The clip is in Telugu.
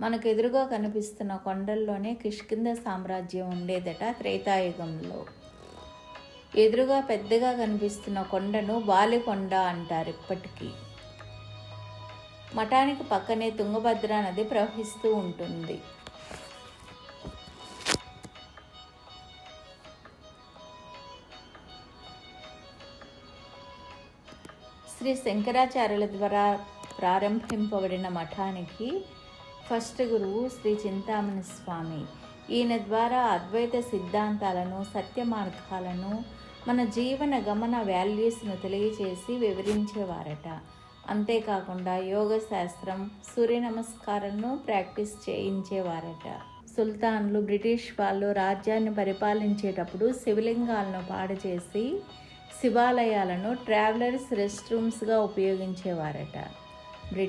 మనకు ఎదురుగా కనిపిస్తున్న కొండల్లోనే కిష్కింధ సామ్రాజ్యం ఉండేదట త్రేతాయుగంలో. ఎదురుగా పెద్దగా కనిపిస్తున్న కొండను బాలికొండ అంటారు ఇప్పటికీ. మఠానికి పక్కనే తుంగభద్ర నది ప్రవహిస్తూ ఉంటుంది. శ్రీ శంకరాచార్యుల ద్వారా ప్రారంభింపబడిన మఠానికి ఫస్ట్ గురువు శ్రీ చింతామణి స్వామి. ఈయన ద్వారా అద్వైత సిద్ధాంతాలను, సత్య మార్గాలను, మన జీవన గమన వాల్యూస్ను తెలియచేసి వివరించేవారట. అంతేకాకుండా యోగ శాస్త్రం, సూర్య నమస్కారాలను ప్రాక్టీస్ చేయించేవారట. సుల్తాన్లు, బ్రిటిష్ వాళ్ళు రాజ్యాన్ని పరిపాలించేటప్పుడు శివలింగాలను పాడు చేసి శివాలయాలను ట్రావెలర్స్ రెస్ట్ రూమ్స్గా ఉపయోగించేవారట.